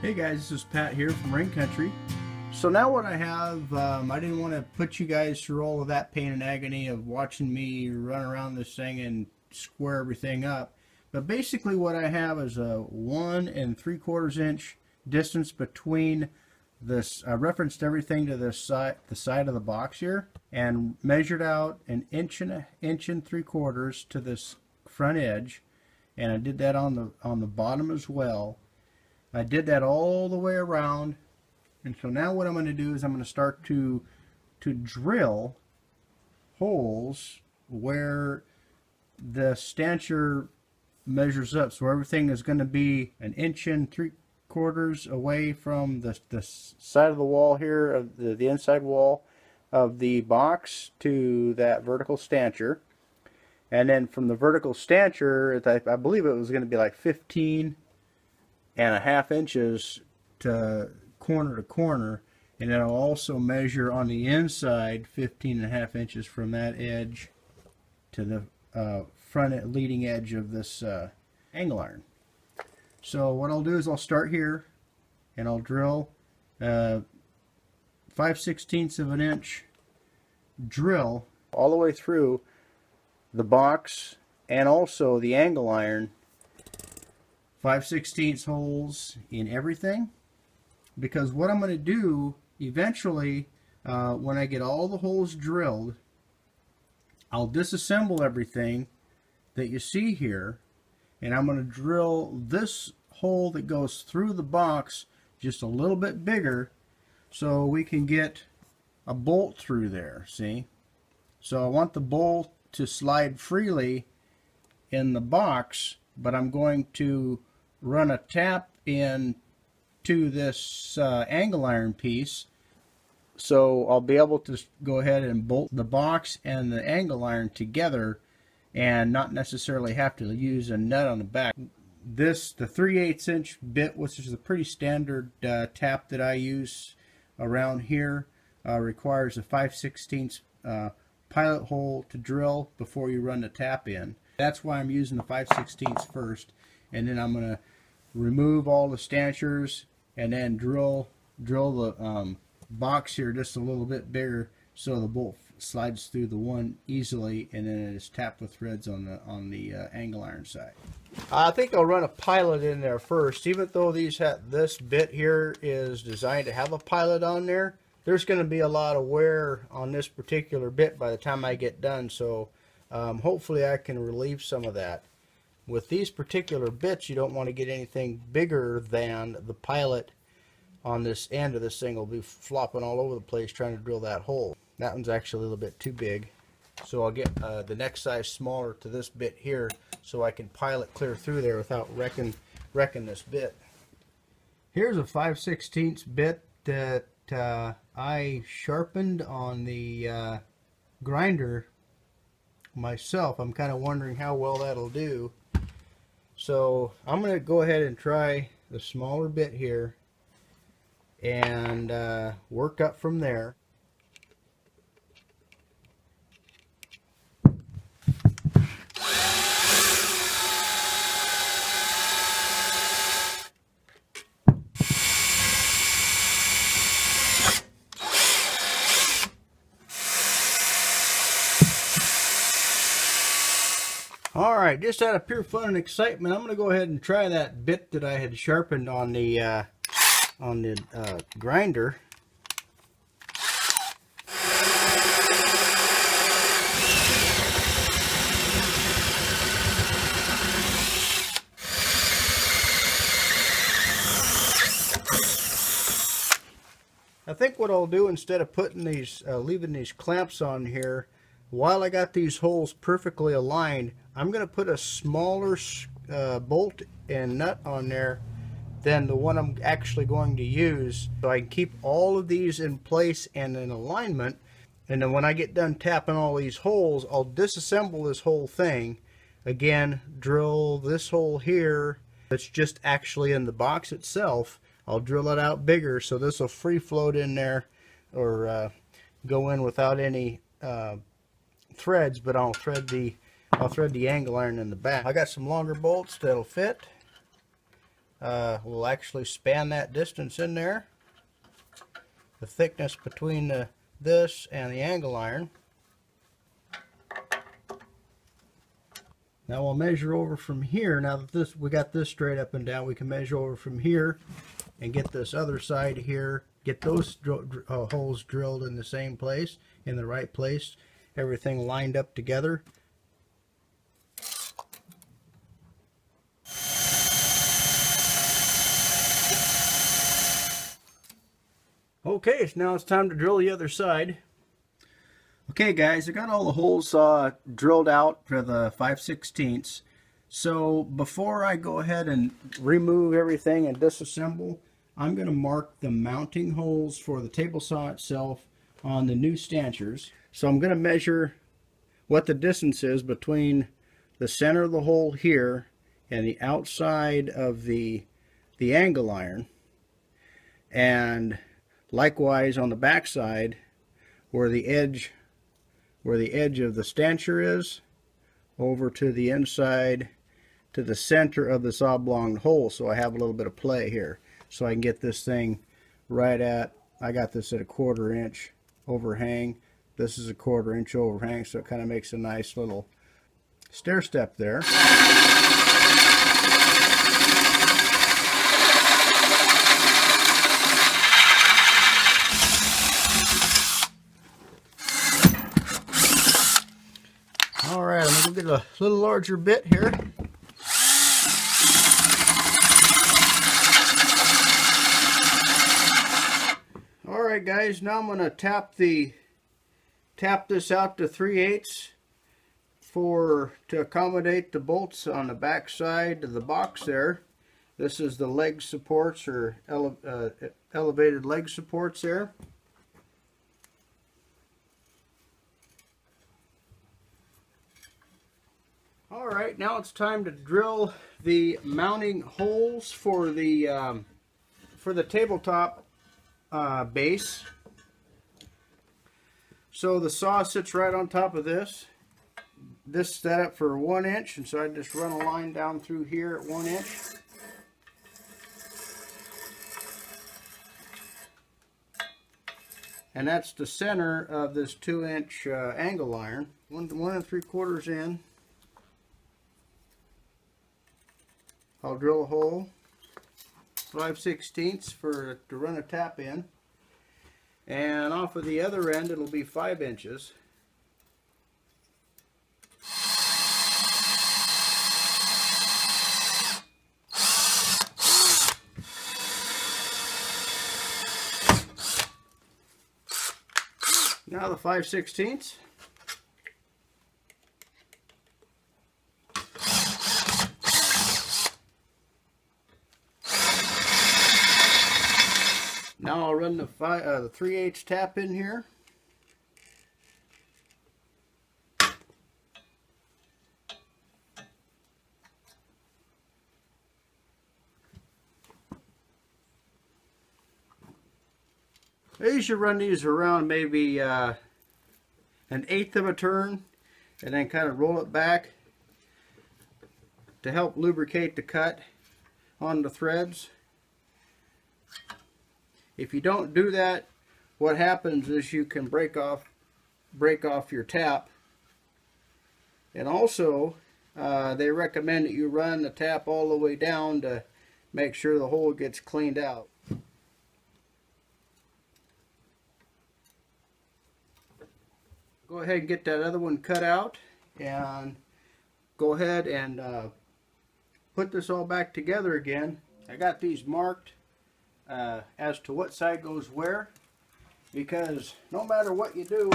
Hey guys, this is Pat here from Rain Country. So now what I have, I didn't want to put you guys through all of that pain and agony of watching me run around this thing and square everything up. But basically what I have is a 1 3/4 inch distance between this. I referenced everything to the side of the box here and measured out an inch and 3/4 to this front edge, and I did that on the bottom as well. I did that all the way around, and so now what I'm going to do is I'm going to start to drill holes where the stanchion measures up. So everything is going to be an inch and 3/4 away from the side of the wall here, of the inside wall of the box to that vertical stanchion. And then from the vertical stanchion, I believe it was going to be like 15.5 inches to corner, and then I'll also measure on the inside 15.5 inches from that edge to the front leading edge of this angle iron. So what I'll do is I'll start here and I'll drill 5/16 of an inch drill all the way through the box and also the angle iron. 5/16 holes in everything, because what I'm going to do eventually, when I get all the holes drilled, I'll disassemble everything that you see here, and I'm going to drill this hole that goes through the box just a little bit bigger so we can get a bolt through there, see? So I want the bolt to slide freely in the box, but I'm going to run a tap in to this angle iron piece, so I'll be able to go ahead and bolt the box and the angle iron together and not necessarily have to use a nut on the back. The 3/8 inch bit, which is a pretty standard tap that I use around here, requires a 5/16 pilot hole to drill before you run the tap in. That's why I'm using the 5/16 first, and then I'm going to remove all the stanchions and then drill the box here just a little bit bigger so the bolt slides through the one easily, and then it is tapped with threads on the angle iron side. I think I'll run a pilot in there first. Even though this bit here is designed to have a pilot on there, there's going to be a lot of wear on this particular bit by the time I get done, so hopefully I can relieve some of that. With these particular bits, you don't want to get anything bigger than the pilot on this end of this thing. Will be flopping all over the place trying to drill that hole. That one's actually a little bit too big, so I'll get the next size smaller to this bit here so I can pilot clear through there without wrecking this bit. Here's a 5/16 bit that I sharpened on the grinder myself. I'm kind of wondering how well that'll do. So I'm going to go ahead and try the smaller bit here and work up from there. Alright, just out of pure fun and excitement, I'm going to go ahead and try that bit that I had sharpened on the grinder. I think what I'll do, instead of putting these, leaving these clamps on here, while I got these holes perfectly aligned, I'm going to put a smaller bolt and nut on there than the one I'm actually going to use, so I can keep all of these in place and in alignment. And then when I get done tapping all these holes, I'll disassemble this whole thing. Again, drill this hole here that's just actually in the box itself. I'll drill it out bigger so this will free float in there, or go in without any threads, but I'll thread the angle iron in the back. I got some longer bolts that'll fit. will actually span that distance in there. The thickness between this and the angle iron. Now we'll measure over from here. Now that we got this straight up and down, we can measure over from here and get this other side here, get those holes drilled in the same place, in the right place, everything lined up together. Okay, so now it's time to drill the other side. Okay guys, I got all the holes drilled out for the 5/16. So before I go ahead and remove everything and disassemble, I'm going to mark the mounting holes for the table saw itself on the new stanchions. So I'm going to measure what the distance is between the center of the hole here and the outside of the angle iron, and likewise on the back side where the edge of the stanchion is over to the inside to the center of this oblong hole, so I have a little bit of play here, so I can get this thing right at, I got this at a 1/4 inch overhang. This is a 1/4 inch overhang, so it kind of makes a nice little stair step there. Alright, I'm going to get a little larger bit here. Alright guys, now I'm going to tap this out to 3/8 to accommodate the bolts on the back side of the box there. This is the leg supports, or elevated leg supports there. Alright, now it's time to drill the mounting holes for the tabletop base. So the saw sits right on top of this. This is set up for 1 inch, and so I just run a line down through here at 1 inch. And that's the center of this 2-inch angle iron. 1 3/4 in. I'll drill a hole 5/16 to run a tap in, and off of the other end it'll be 5 inches. Now the 5/16. Now I'll run the 3/8 tap in here. I usually run these around maybe 1/8 of a turn, and then kind of roll it back to help lubricate the cut on the threads. If you don't do that, what happens is you can break off your tap. And also, they recommend that you run the tap all the way down to make sure the hole gets cleaned out. Go ahead and get that other one cut out, and go ahead and put this all back together again. I got these marked as to what side goes where, because no matter what you do,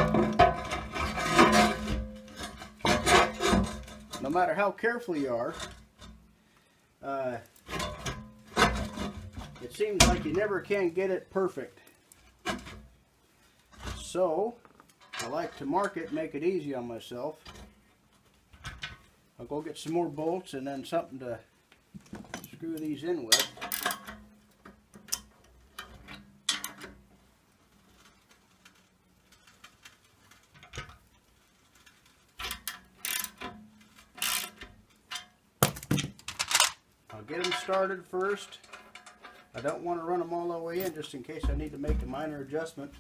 no matter how careful you are, it seems like you never can get it perfect. So I like to mark it, make it easy on myself. I'll go get some more bolts and then something to screw these in with. get them started first. I don't want to run them all the way in just in case I need to make a minor adjustment.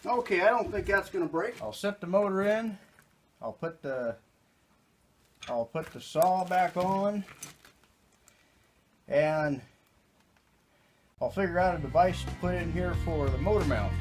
Okay, I don't think that's going to break. I'll set the motor in. I'll put the saw back on, and I'll figure out a device to put in here for the motor mount.